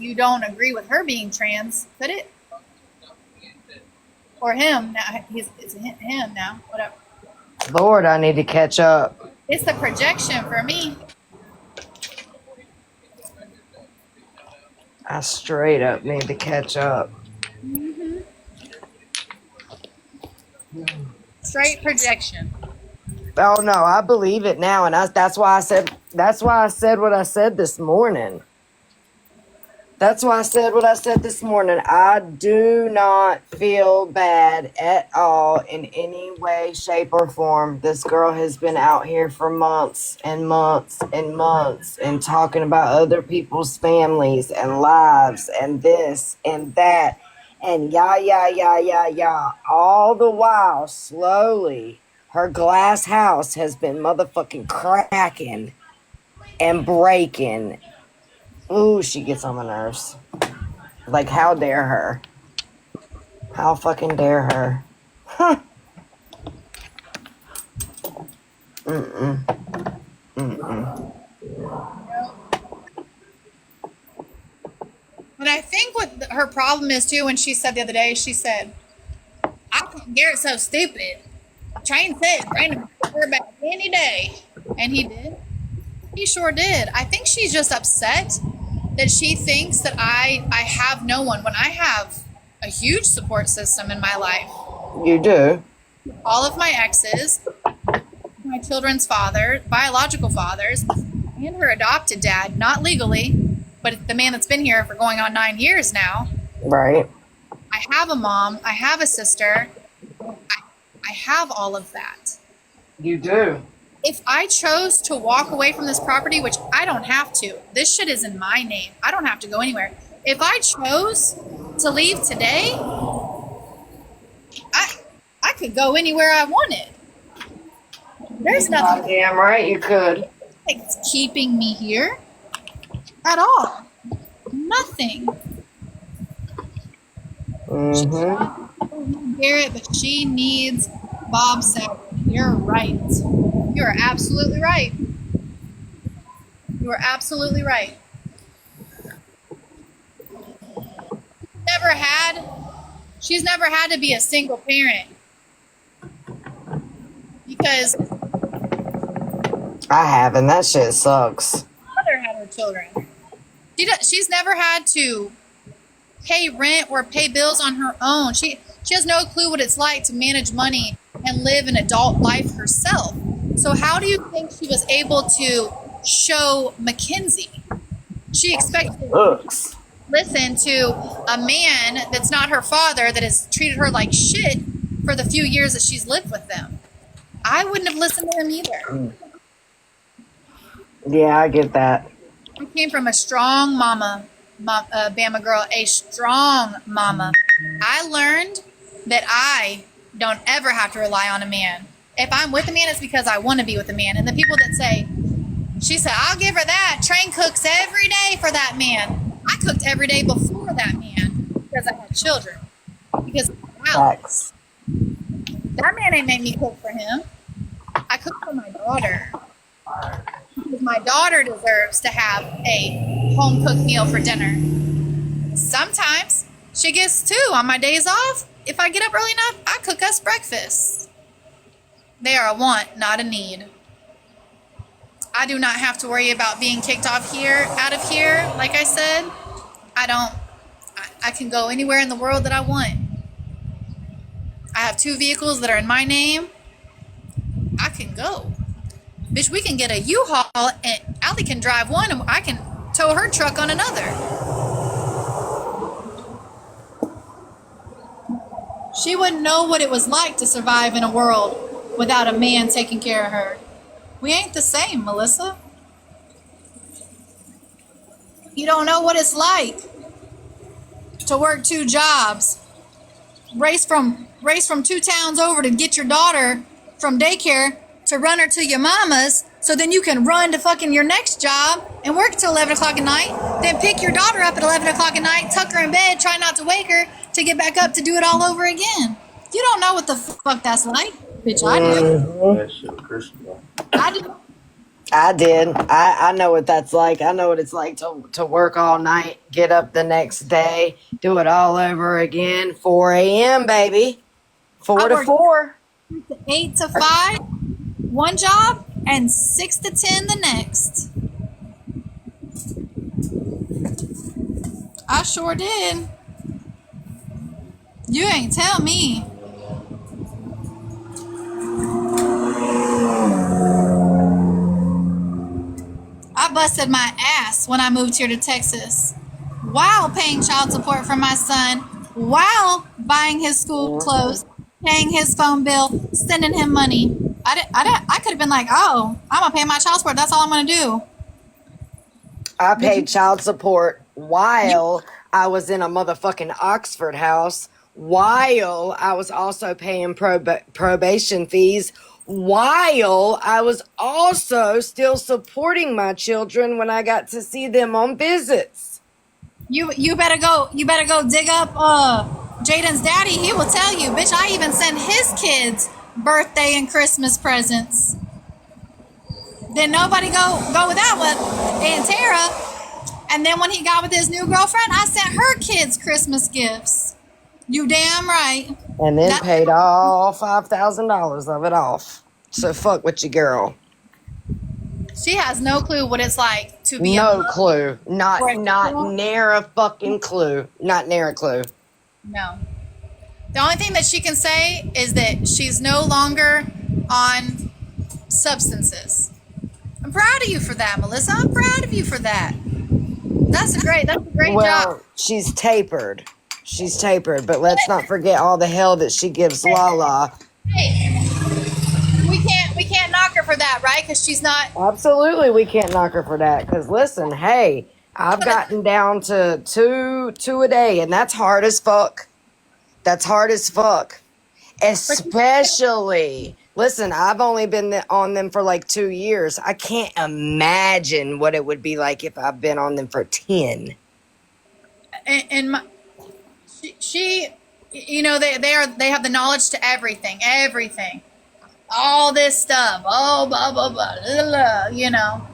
you don't agree with her being trans, could it? Or him now? It's him now. Whatever. Lord, I need to catch up. It's the projection for me. I straight up need to catch up. Straight projection. Oh no, I believe it now, and that's why I said what I said this morning. That's why I said what I said this morning. I do not feel bad at all in any way, shape, or form. This girl has been out here for months and months and months and talking about other people's families and lives and this and that and yah. All the while, slowly, her glass house has been motherfucking cracking and breaking. Ooh, she gets on my nerves. Like, how dare her? How fucking dare her? Huh. But I think what her problem is too, when she said the other day, she said, "I think Garrett's so stupid. Train said Brandon would her back any day," and he did. He sure did. I think she's just upset that she thinks that I have no one when I have a huge support system in my life. You do? All of my exes, my children's father, biological fathers, and her adopted dad, not legally, but the man that's been here for going on 9 years now. Right. I have a mom. I have a sister. I have all of that. You do? If I chose to walk away from this property, which I don't have to, this shit is in my name. I don't have to go anywhere. If I chose to leave today, I could go anywhere I wanted. There's nothing. Damn right you could. It's keeping me here at all. Nothing. Garrett, but she needs Bob Sauer. You're right. You are absolutely right. You are absolutely right. She's never had to be a single parent because I haven't. That shit sucks. mother had her children. She's never had to pay rent or pay bills on her own. She has no clue what it's like to manage money and live an adult life herself. So how do you think she was able to show Mackenzie? She expected to listen to a man that's not her father that has treated her like shit for the few years that she's lived with them. I wouldn't have listened to him either. Yeah, I get that. I came from a strong mama, Bama girl, a strong mama. I learned that I don't ever have to rely on a man. If I'm with a man, it's because I want to be with a man. And the people that say, she said, I'll give her that. Train cooks every day for that man. I cooked every day before that man because I had children. Because Alex, that man ain't made me cook for him. I cooked for my daughter. Because my daughter deserves to have a home-cooked meal for dinner. Sometimes she gets two on my days off. If I get up early enough, I cook us breakfast. They are a want, not a need. I do not have to worry about being kicked out of here. Like I said, I can go anywhere in the world that I want. I have 2 vehicles that are in my name. I can go. Bitch, we can get a U-Haul and Allie can drive one and I can tow her truck on another. She wouldn't know what it was like to survive in a world without a man taking care of her. We ain't the same, Melissa. You don't know what it's like to work 2 jobs, race from 2 towns over to get your daughter from daycare to run her to your mama's so then you can run to fucking your next job and work till 11 o'clock at night, then pick your daughter up at 11 o'clock at night, tuck her in bed, try not to wake her to get back up to do it all over again. You don't know what the fuck that's like. Bitch, I do. I do. I did. I know what that's like. I know what it's like to work all night, get up the next day, do it all over again. 4 a.m., baby. I 4 to worked 4. 8 to 5, one job, and 6 to 10 the next. I sure did. You ain't tell me. I busted my ass when I moved here to Texas while paying child support for my son, while buying his school clothes, paying his phone bill, sending him money. I could have been like, oh, I'm going to pay my child support. That's all I'm going to do. I But paid child support while I was in a motherfucking Oxford house, while I was also paying probation fees, while I was also still supporting my children when I got to see them on visits. you better go dig up Jaden's daddy. He will tell you, bitch, I even sent his kids birthday and Christmas presents. Then nobody go with that with Aunt Tara. And then when he got with his new girlfriend, I sent her kids Christmas gifts. You damn right. And then That, paid all $5,000 of it off. So fuck with you, girl. she has no clue what it's like to be No in love clue. for Not a not girl. near a fucking clue. Not near a clue. No. The only thing that she can say is that she's no longer on substances. I'm proud of you for that, Melissa. I'm proud of you for that. That's a great job. Well, she's tapered. She's tapered, but let's not forget all the hell that she gives Lala. Hey, we can't knock her for that, right? Because she's not. Absolutely, we can't knock her for that. Because listen, hey, I've gotten down to two a day, and that's hard as fuck. That's hard as fuck. Especially, listen, I've only been on them for like 2 years. I can't imagine what it would be like if I've been on them for 10. And she, you know, they have the knowledge to everything, all this stuff. Oh, blah blah blah, blah, blah, you know.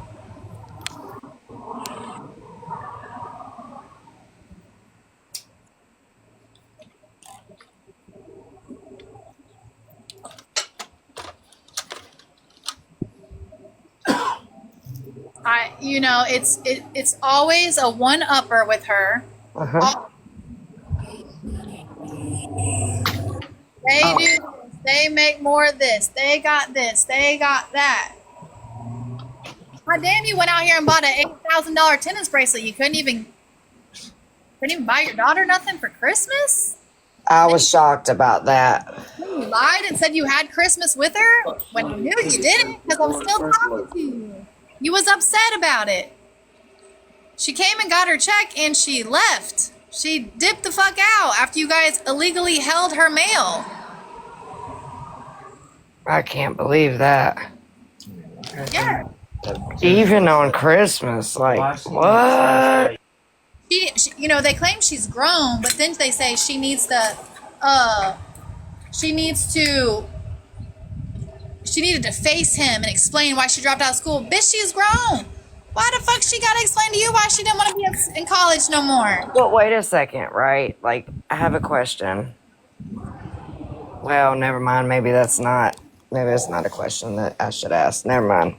It's always a one upper with her. Uh-huh. They Oh, do this. They make more of this. They got this. They got that. God damn! You went out here and bought an $8,000 tennis bracelet. You couldn't even buy your daughter nothing for Christmas. I was shocked about that. You lied and said you had Christmas with her when you knew you didn't because I'm still talking to you. You was upset about it. She came and got her check and she left. She dipped the fuck out after you guys illegally held her mail. I can't believe that. Yeah. Even on Christmas, like, what? They claim she's grown, but then they say she needs she needed to face him and explain why she dropped out of school. Bitch, she's grown. Why the fuck she gotta explain to you why she didn't want to be in college no more? But wait a second, right? Like, I have a question. Well, never mind. Maybe that's not a question that I should ask. Never mind.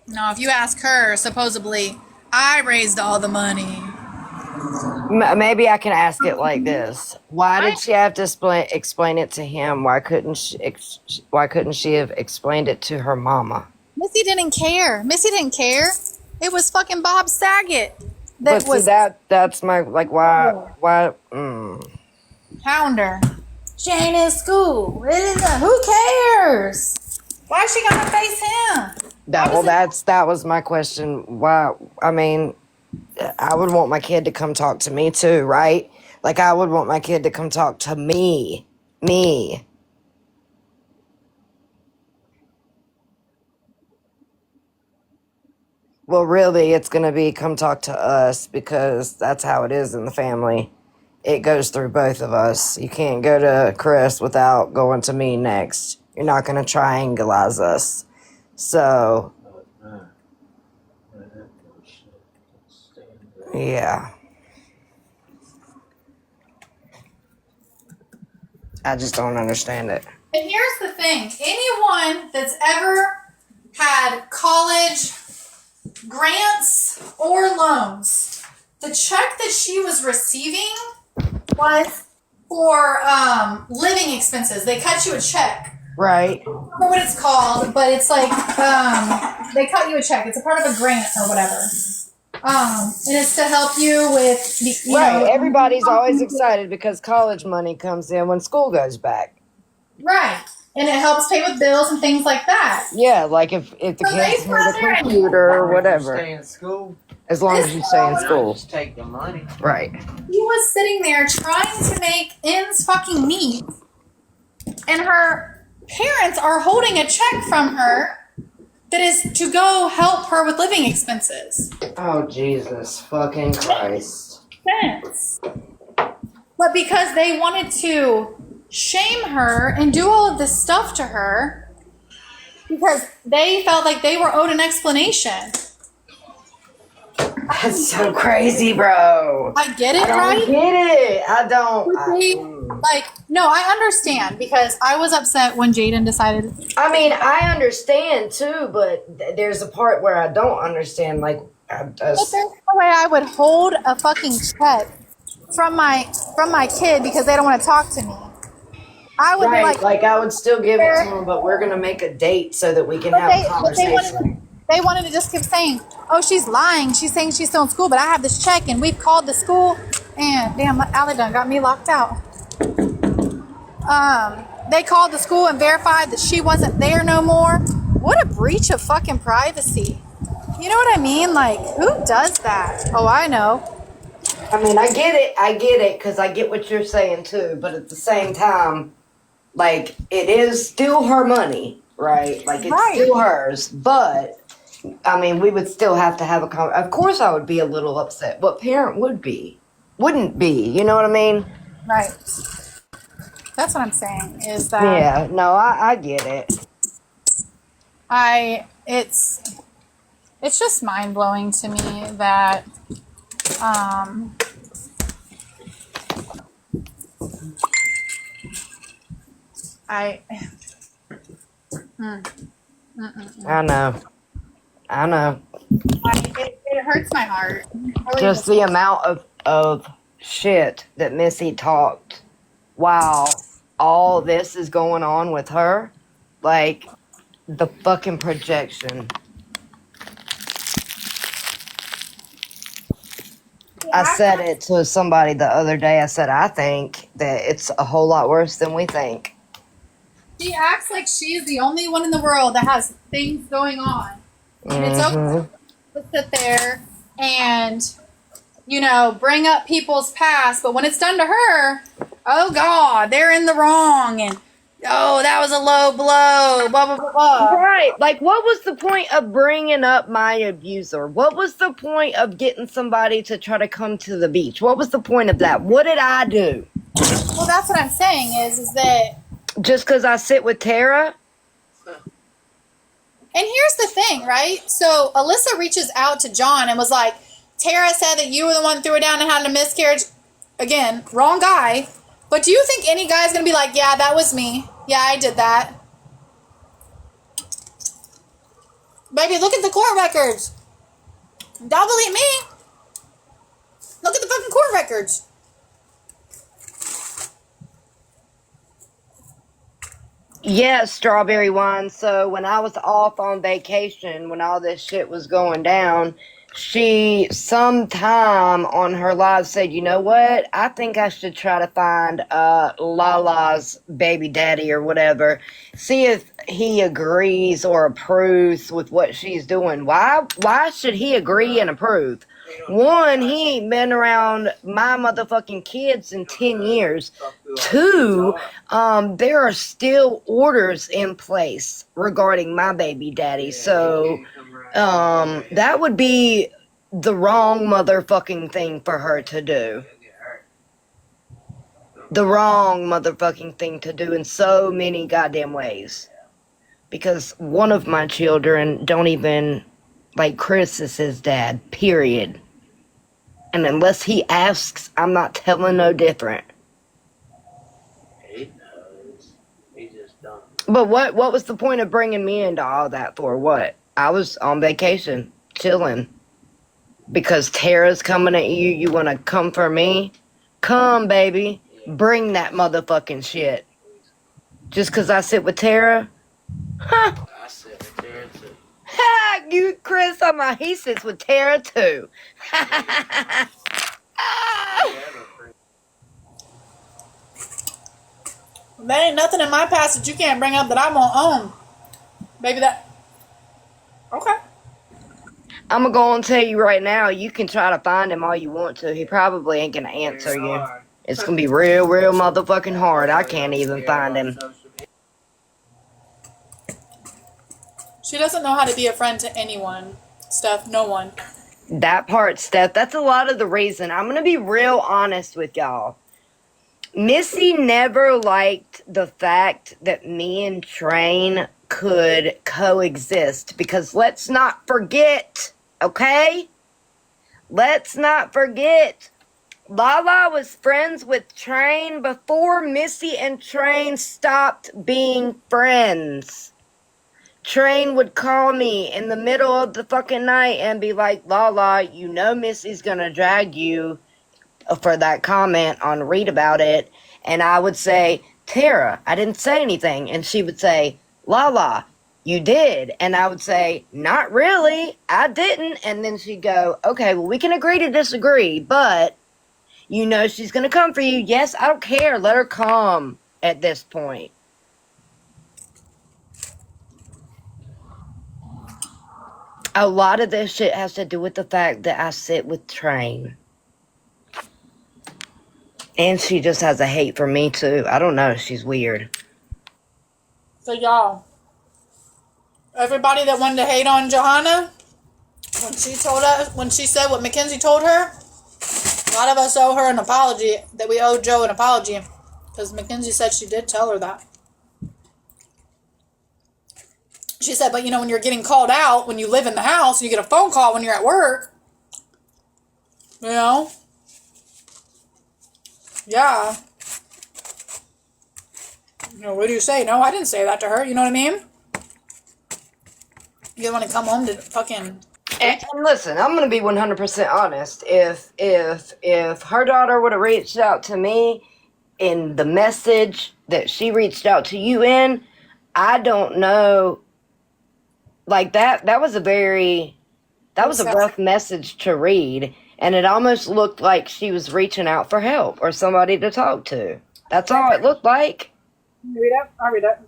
No, if you ask her, supposedly I raised all the money. Maybe I can ask it like this: why did she have to explain it to him? Why couldn't she have explained it to her mama? Missy didn't care. It was fucking Bob Saget But that see, was that's my, like, why? Pounder. She ain't in school. Who cares? Why she gotta face him? That was my question. Why? I mean, I would want my kid to come talk to me too, right? Like, I would want my kid to come talk to me. Well, really, it's gonna be come talk to us because that's how it is in the family. it goes through both of us. You can't go to Chris without going to me next. You're not going to triangleize us. So, yeah. I just don't understand it. And here's the thing. Anyone that's ever had college grants or loans, the check that she was receiving was for living expenses. They cut you a check. Right. I don't know what it's called, but it's like they cut you a check. It's a part of a grant or whatever. And it's to help you with the, you know, Everybody's always excited because college money comes in when school goes back. Right. And it helps pay with bills and things like that. Yeah, like if the So they kids need a sat there and- computer or whatever. Stay in school. As long as you stay in school. Just take the money. Right. He was sitting there trying to make ends fucking meet, and her parents are holding a check from her that is to go help her with living expenses. Oh, Jesus fucking Christ. Sense. But because they wanted to shame her and do all of this stuff to her, because they felt like they were owed an explanation. That's so crazy, bro. I get it, I don't right? get it. I don't. No, I understand because I was upset when Jaden decided. I mean, I understand too, but there's a part where I don't understand. Like, But there's no way I would hold a fucking check from my kid because they don't want to talk to me. I would be like I would still give it to them, but we're gonna make a date so that we can have a conversation. They wanted to just keep saying, "Oh, she's lying. She's saying she's still in school, but I have this check and we've called the school and damn, Allie done got me locked out." They called the school and verified that she wasn't there no more. What a breach of fucking privacy. You know what I mean? Like, who does that? Oh, I know. I mean, I get it, because I get what you're saying too, but at the same time, like, it is still her money, right? Like, it's still hers, but, I mean, we would still have to have a conversation. Of course I would be a little upset. What parent would be? Wouldn't be, you know what I mean? Right. That's what I'm saying, is that... Yeah, no, I get it. It's just mind-blowing to me that, I know. It hurts my heart. Really Just the amount of shit that Missy talked while all this is going on with her. Like, the fucking projection. I said it to somebody the other day. I said, I think that it's a whole lot worse than we think. She acts like she's the only one in the world that has things going on. And it's okay to sit there and, you know, bring up people's past. But when it's done to her, oh, God, they're in the wrong. And, oh, that was a low blow, blah, blah, blah, blah. Right. Like, what was the point of bringing up my abuser? What was the point of getting somebody to try to come to the beach? What was the point of that? What did I do? Well, that's what I'm saying is that... Just because I sit with Tara? And here's the thing, right? So Alyssa reaches out to John and was like, Tara said that you were the one that threw her down and had a miscarriage. Again, wrong guy. But do you think any guy's going to be like, yeah, that was me. Yeah, I did that. Baby, look at the court records. Don't believe me. Look at the fucking court records. Yeah, strawberry wine. So when I was off on vacation, when all this shit was going down, she sometime on her live said, you know what? I think I should try to find Lala's baby daddy or whatever. See if he agrees or approves with what she's doing. Why should he agree and approve? One, he ain't been around my motherfucking kids in 10 years. Two, there are still orders in place regarding my baby daddy. So, that would be the wrong motherfucking thing for her to do. the wrong motherfucking thing to do in so many goddamn ways. Because one of my children don't even, like, Chris is his dad, period. And unless he asks, I'm not telling no different. He knows. He just don't. But what was the point of bringing me into all that for? What? I was on vacation, chilling. Because Tara's coming at you, you want to come for me? Come, baby. Bring that motherfucking shit. Just because I sit with Tara? Huh. I sit with there too. Ha! You, Chris, he sits with Tara too. There ain't nothing in my past that you can't bring up that I won't own. Baby, that... Okay. I'm gonna go and tell you right now, you can try to find him all you want to. He probably ain't gonna answer you. It's gonna be real, real motherfucking hard. I can't even find him. She doesn't know how to be a friend to anyone. Steph, no one. That part, Steph, that's a lot of the reason. I'm gonna be real honest with y'all. Missy never liked the fact that me and Train could coexist. Because let's not forget, okay? Let's not forget. Lala was friends with Train before Missy and Train stopped being friends. Train would call me in the middle of the fucking night and be like, Lala, you know Missy's gonna drag you for that comment on Read About It. And I would say, Tara, I didn't say anything. And she would say, Lala, you did. And I would say, not really, I didn't. And then she'd go, okay, well, we can agree to disagree, but you know she's gonna come for you. Yes, I don't care, let her come at this point. A lot of this shit has to do with the fact that I sit with Train. And she just has a hate for me, too. I don't know. She's weird. So, y'all, everybody that wanted to hate on Johanna, when she said what Mackenzie told her, a lot of us owe her an apology, that we owe Joe an apology. Because Mackenzie said she did tell her that. She said, but you know, when you're getting called out, when you live in the house, you get a phone call when you're at work. You know? Yeah. You know, what do you say? No, I didn't say that to her. You know what I mean? You want to come home to fucking... And listen, I'm going to be 100% honest. If her daughter would have reached out to me in the message that she reached out to you in, I don't know. Like, that was a rough message to read. And it almost looked like she was reaching out for help or somebody to talk to. That's all it looked like. Read it? I'll read it.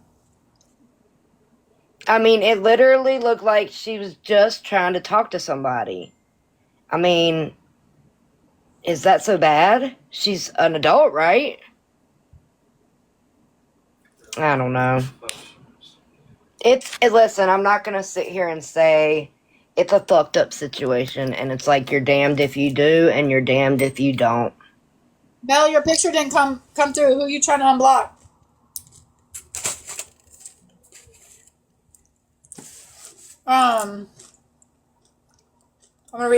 I mean, it literally looked like she was just trying to talk to somebody. I mean, is that so bad? She's an adult, right? I don't know. Listen, I'm not going to sit here and say it's a fucked up situation, and it's like you're damned if you do and you're damned if you don't. Mel, your picture didn't come through. Who are you trying to unblock? I'm gonna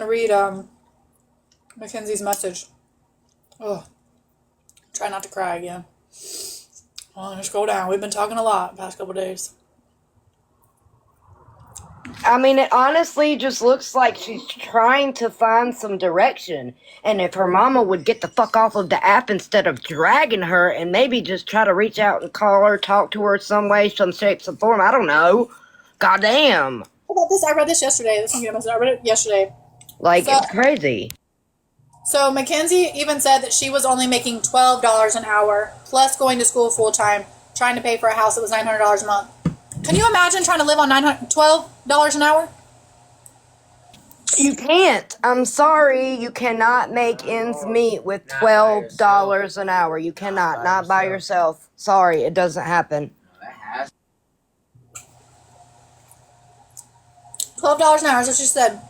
read Mackenzie's message. Oh, try not to cry again. Well, let's scroll down. We've been talking a lot the past couple days. I mean, it honestly just looks like she's trying to find some direction. And if her mama would get the fuck off of the app instead of dragging her and maybe just try to reach out and call her, talk to her some way, some shape, some form, I don't know. Goddamn. How about this? I read this yesterday. This one I read it yesterday. Like, it's crazy. So Mackenzie even said that she was only making $12 an hour, plus going to school full time, trying to pay for a house that was $900 a month. Can you imagine trying to live on $12 an hour? You can't. I'm sorry. You cannot make ends meet with $12 an hour. You cannot. Not by yourself. Sorry, it doesn't happen. $12 an hour, so she said.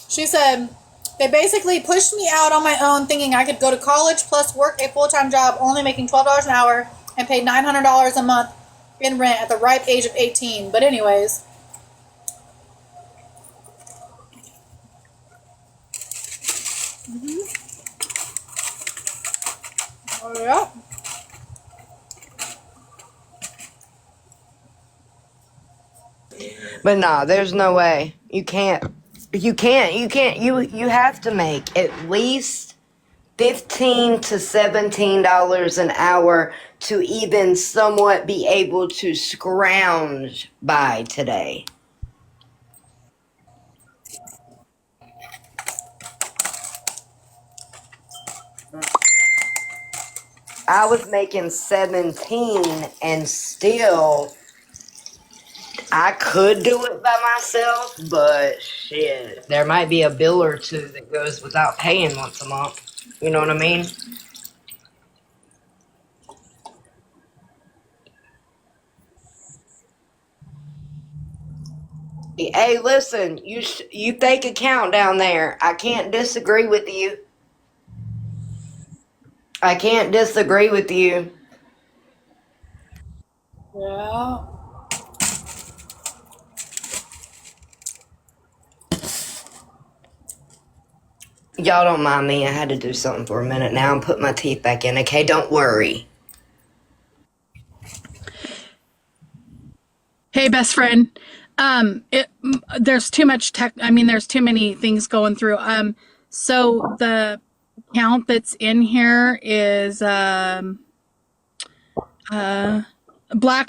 She said They basically pushed me out on my own, thinking I could go to college plus work a full-time job, only making $12 an hour, and pay $900 a month in rent at the ripe age of 18. But anyways, oh yeah. But nah, there's no way. You can't. You have to make at least $15 to $17 an hour to even somewhat be able to scrounge by today. I was making 17 and still I could do it by myself, but shit, there might be a bill or two that goes without paying once a month. You know what I mean? Hey, listen, you fake account down there. I can't disagree with you. I can't disagree with you. Yeah. Y'all don't mind me. I had to do something for a minute. Now I'm putting my teeth back in. Okay, don't worry. Hey, best friend. There's too much tech. I mean, there's too many things going through. So the account that's in here is Black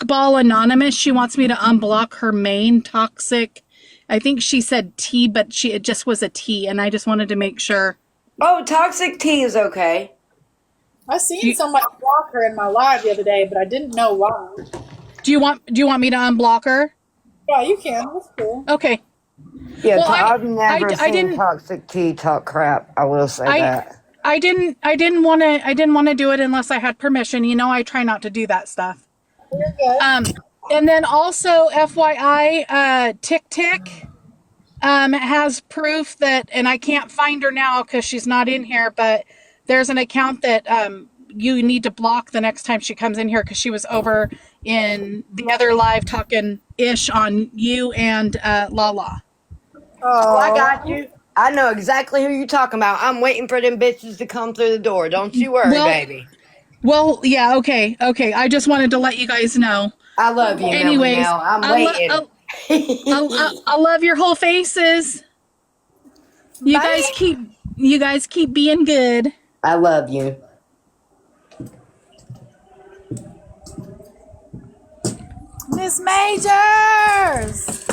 Ball Anonymous. She wants me to unblock her main toxic. I think she said T, but it just was a T, and I just wanted to make sure. Oh, toxic tea is okay. I seen somebody block her in my live the other day, but I didn't know why. Do you want me to unblock her? Yeah, you can. That's cool. Okay. Yeah, Well, I've never I seen didn't- toxic tea talk crap. I will say that. I didn't want to do it unless I had permission. You know, I try not to do that stuff. You're good. And then also FYI, Tick Tick has proof that, and I can't find her now because she's not in here, but there's an account that you need to block the next time she comes in here because she was over in the other live talking ish on you and Lala. Oh, I got you. I know exactly who you're talking about. I'm waiting for them bitches to come through the door. Don't you worry, baby. Well, yeah, okay. I just wanted to let you guys know. I love you, Anyways, Melly. I'm waiting. I love your whole faces. You guys keep being good. I love you. Miss Majors!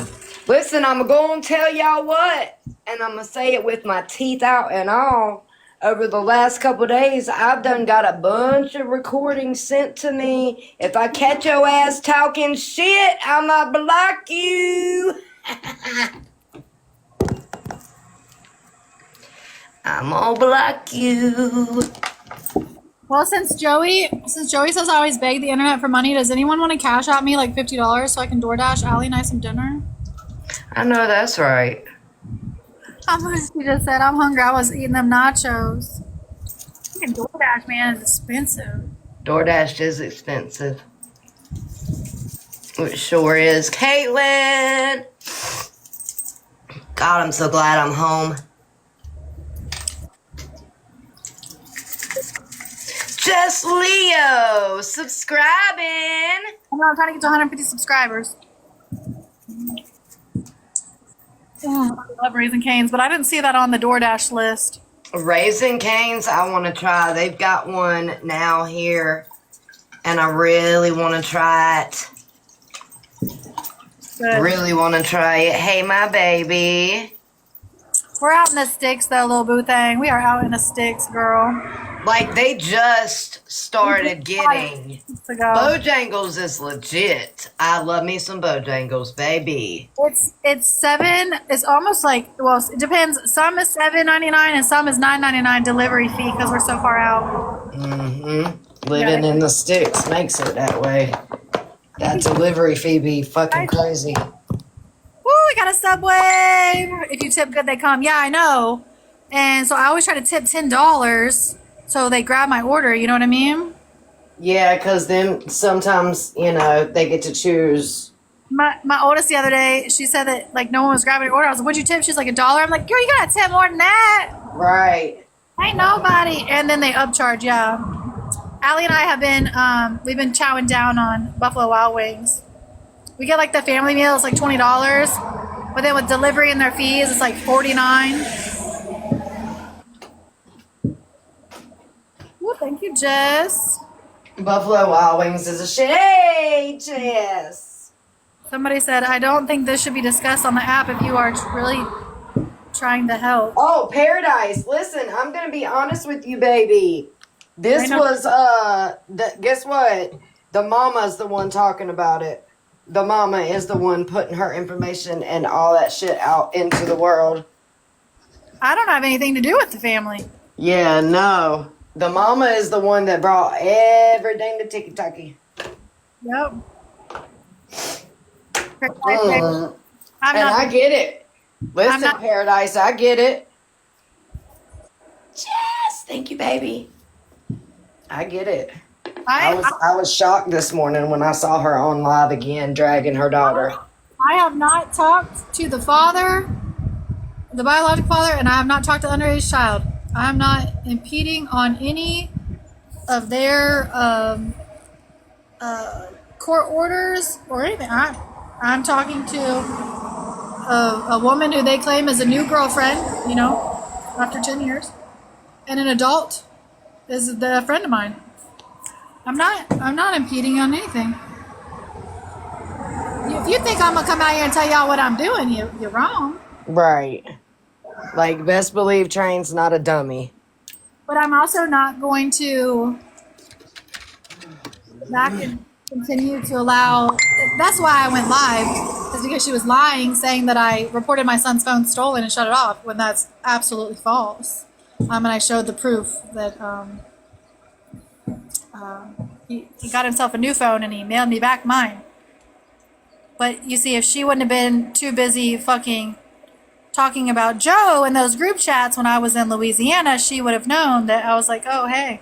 Listen, I'm going to tell y'all what, and I'm going to say it with my teeth out and all. Over the last couple days, I've done got a bunch of recordings sent to me. If I catch your ass talking shit, I'ma block you. I'm gonna block you. Well, since Joey says I always beg the internet for money, does anyone want to cash out me like $50 so I can DoorDash Allie and I some dinner? I know that's right. How much she just said? I'm hungry. I was eating them nachos. Fucking DoorDash, man, is expensive. DoorDash is expensive. It sure is. Caitlin! God, I'm so glad I'm home. Just Leo, subscribing. I'm trying to get to 150 subscribers. Oh, I love Raising Cane's, but I didn't see that on the DoorDash list. Raising Cane's, I want to try. They've got one now here, and I really want to try it. Good. Really want to try it. Hey, my baby. We're out in the sticks, though, little boo thing. We are out in the sticks, girl. Like, they just started getting... To go. Bojangles is legit. I love me some Bojangles, baby. It's seven. It's almost like, well, it depends. Some is $7.99 and some is $9.99 delivery fee because we're so far out. Living in the sticks makes it that way. That delivery fee be fucking crazy. Woo, we got a Subway. If you tip good, they come. Yeah, I know. And so I always try to tip $10 so they grab my order, you know what I mean? Yeah, because then sometimes, you know, they get to choose. My oldest the other day, she said that like no one was grabbing her order. I was like, "What'd you tip?" She's like $1. I'm like, "Girl, you gotta tip more than that. Right. Ain't nobody." And then they upcharge. Yeah, Allie and I have been we've been chowing down on Buffalo Wild Wings. We get like the family meal, it's like $20, but then with delivery and their fees, it's like $49. Well, thank you, Jess. Buffalo Wild Wings is a shit. Hey, Jess. Somebody said, I don't think this should be discussed on the app if you are really trying to help. Oh, Paradise. Listen, I'm going to be honest with you, baby. This was, guess what? The mama's the one talking about it. The mama is the one putting her information and all that shit out into the world. I don't have anything to do with the family. Yeah, no. The mama is the one that brought everything to Tiki-Taki. Yep. And I get it. Listen, Paradise, I get it. Yes, thank you, baby. I get it. I was shocked this morning when I saw her on live again, dragging her daughter. I have not talked to the father, the biological father, and I have not talked to underage child. I'm not impeding on any of their court orders or anything. I'm talking to a woman who they claim is a new girlfriend, you know, after 10 years, and an adult is a friend of mine. I'm not impeding on anything. If you think I'm gonna come out here and tell y'all what I'm doing, you're wrong. Right. Like, best believe Train's not a dummy. But I'm also not going to back and continue to allow. That's why I went live, is because she was lying, saying that I reported my son's phone stolen and shut it off, when that's absolutely false. And I showed the proof that he got himself a new phone and he mailed me back mine. But you see, if she wouldn't have been too busy fucking talking about Joe in those group chats when I was in Louisiana, she would have known that I was like, oh, hey.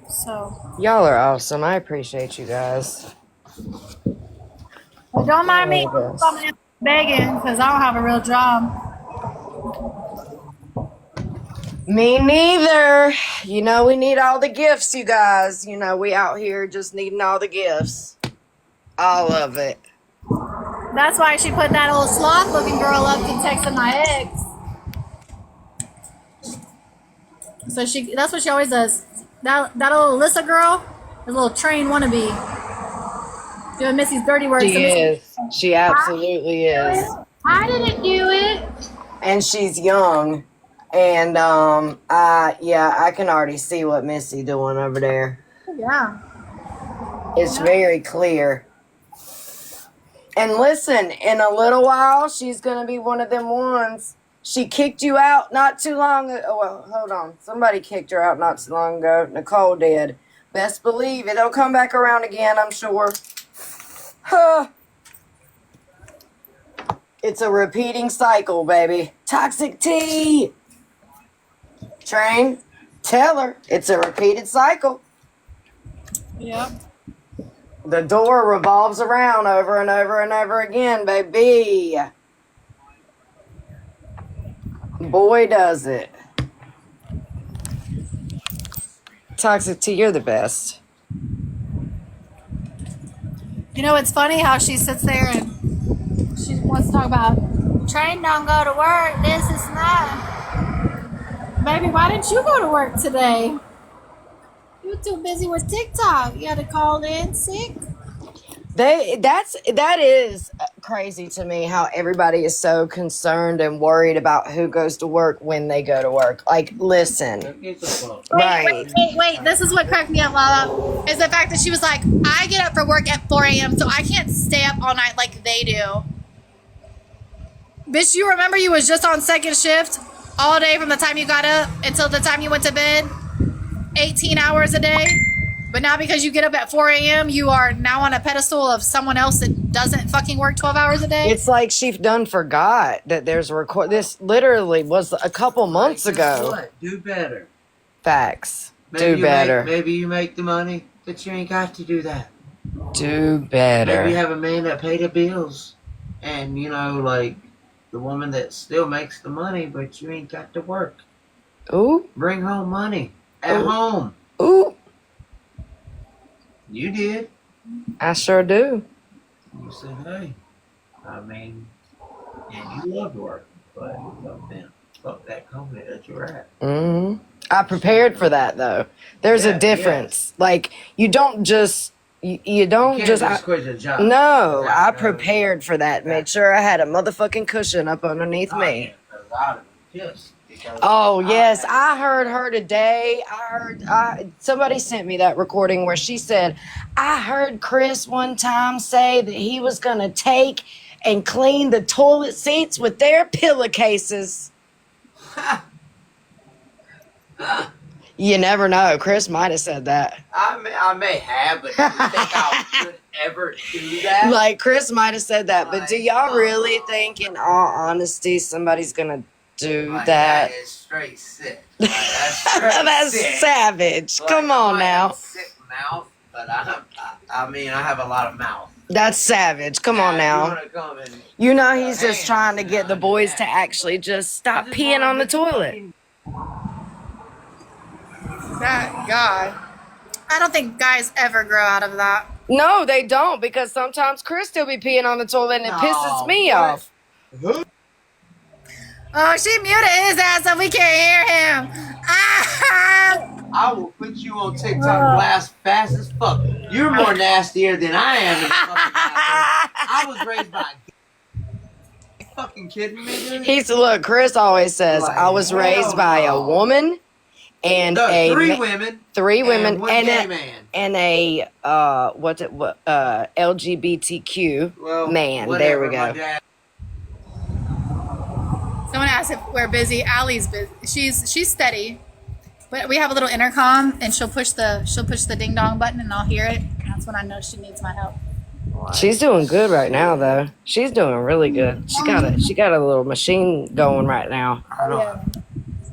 So. Y'all are awesome. I appreciate you guys. Well, don't mind me begging, because I don't have a real job. Me neither. You know, we need all the gifts, you guys. You know, we out here just needing all the gifts. All of it. That's why she put that old sloth-looking girl up to texting my ex. So that's what she always does. That little Alyssa girl, the little train wannabe, doing Missy's dirty work. She is. She absolutely is. I didn't do it. And she's young. And I can already see what Missy doing over there. Yeah. It's very clear. And listen, in a little while, she's going to be one of them ones. She kicked you out not too long ago. Oh, well, hold on. Somebody kicked her out not too long ago. Nicole did. Best believe it'll come back around again, I'm sure. Huh. It's a repeating cycle, baby. Toxic tea. Train, tell her it's a repeated cycle. Yep. The door revolves around over and over and over again, baby. Boy, does it. Toxic tea, you're the best. You know, it's funny how she sits there and she wants to talk about Train don't go to work, this is that. Baby, why didn't you go to work today? You were too busy with TikTok. You had to call in sick. That is crazy to me how everybody is so concerned and worried about who goes to work when they go to work. Like, listen. Wait. This is what cracked me up, Lala. Is the fact that she was like, I get up for work at 4 a.m., so I can't stay up all night like they do. Bitch, you remember you was just on second shift all day from the time you got up until the time you went to bed? 18 hours a day? But now because you get up at 4 a.m., you are now on a pedestal of someone else that doesn't fucking work 12 hours a day. It's like she done forgot that there's a record. This literally was a couple months ago. What? Do better. Facts. Maybe Do better. Maybe you make the money, but you ain't got to do that. Do better. Maybe you have a man that pay the bills, and like the woman that still makes the money, but you ain't got to work. Ooh. Bring home money at Ooh. home. Ooh. You did. I sure do. You said, hey, and you love work, but fuck them. Fuck that company that you're at. Mm-hmm. I prepared for that though. There's a difference. Like you don't just you don't You can't just quit your job. no. I prepared for that. Made sure I had a motherfucking cushion up underneath me. Oh yes, I heard her today. Somebody sent me that recording where she said, I heard Chris one time say that he was gonna take and clean the toilet seats with their pillowcases. You never know. Chris might have said that. I may have, but do you think I would ever do that? Like Chris might have said that, but do y'all really think, in all honesty, somebody's gonna do that? That is straight sick. Like, that's straight That's sick. savage. Like, Come on I now. have a sick mouth, but I have a lot of mouth. That's savage. Come on You now. wanna come and You know he's just trying to get the boys to actually just stop peeing on the toilet. That God. I don't think guys ever grow out of that. No, they don't, because sometimes Chris still be peeing on the toilet and it pisses me off. Oh, she muted his ass so we can't hear him. Ah! I will put you on TikTok blast fast as fuck. You're more nastier than I am. In fucking I was raised by. You fucking kidding me, dude? Look, Chris always says, I was raised by a woman and three women and one gay man. and a LGBTQ man. There we go. Someone asked if we're busy. Allie's busy. She's steady, but we have a little intercom, and she'll push the ding dong button, and I'll hear it. That's when I know she needs my help. She's doing good right now, though. She's doing really good. She got a little machine going right now.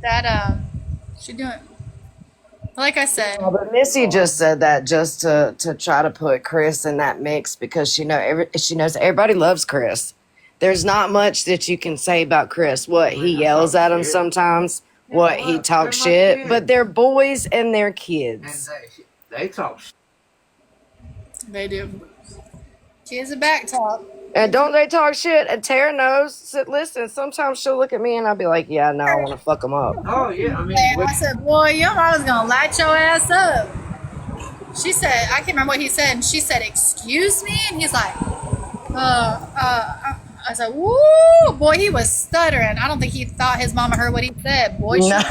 Yeah. She doing. Like I said. But Missy just said that just to try to put Chris in that mix, because she knows everybody loves Chris. There's not much that you can say about Chris. What he yells at them sometimes, what he talks shit, but they're boys and they're kids. And they talk shit. They do. She has a back talk. And don't they talk shit? And Tara knows. Listen, sometimes she'll look at me and I'll be like, yeah, no, I want to fuck them up. Oh yeah, I mean. And I said, boy, your mama's gonna light your ass up. She said, I can't remember what he said, and she said, excuse me? And he's like, I said, woo, boy, he was stuttering. I don't think he thought his mama heard what he said. Boy, No.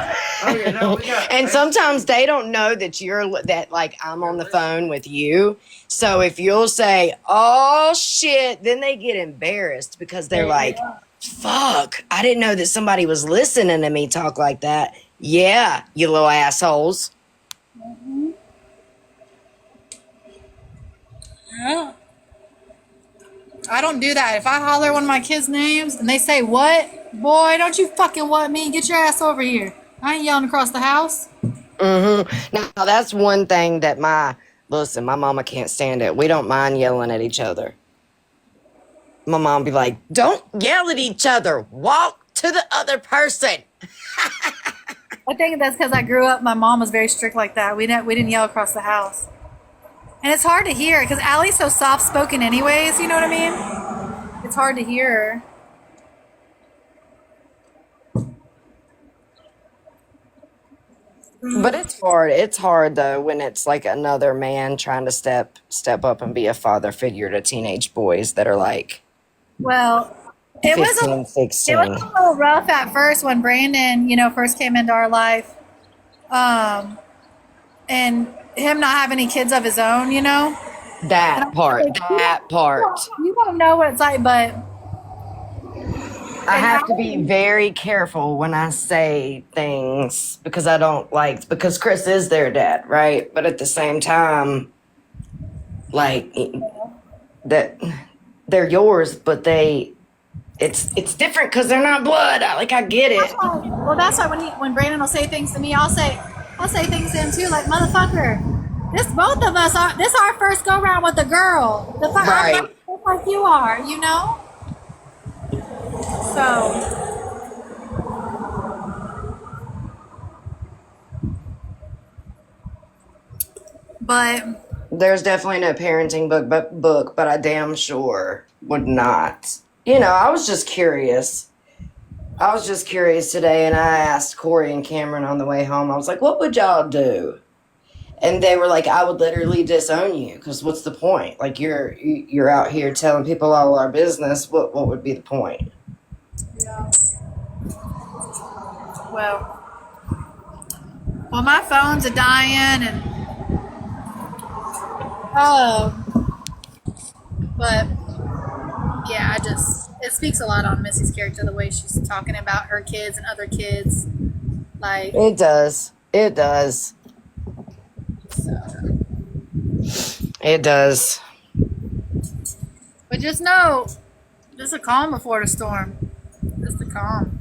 And And sometimes they don't know that like I'm on the phone with you. So if you'll say, oh shit, then they get embarrassed because they're like, fuck, I didn't know that somebody was listening to me talk like that. Yeah, you little assholes. Yeah. I don't do that. If I holler one of my kids' names and they say what, boy, don't you fucking what me? Get your ass over here. I ain't yelling across the house. Now that's one thing that my mama can't stand it. We don't mind yelling at each other. My mom be like, don't yell at each other. Walk to the other person. I think that's because I grew up. My mom was very strict like that. We didn't yell across the house, and it's hard to hear because Allie's so soft spoken, anyways. You know what I mean? It's hard to hear her. But it's hard. It's hard though when it's like another man trying to step up and be a father figure to teenage boys that are like Well, it 15, 16. It was a little rough at first when Brandon, first came into our life, and him not having any kids of his own. That part. You don't know what it's like, but I And have to how? be very careful when I say things because I don't like because Chris is their dad, right? But at the same time, like that they're yours, but it's different because they're not blood. I get it. Well, that's why when Brandon will say things to me, I'll say things to him too, like motherfucker. This both of us are. This our first go round with the girl. I'm not Right. just like you are, you know. So, but There's definitely no parenting but I damn sure would not. I was just curious. I was just curious today, and I asked Corey and Cameron on the way home. I was like, "What would y'all do?" And they were like, "I would literally disown you because what's the point? Like you're out here telling people all our business. What would be the point?" yeah. Well, my phone's a dying, and but yeah, it speaks a lot on Missy's character the way she's talking about her kids and other kids, like It does. It does. so. It does. But just know, just a calm before the storm. Just a calm.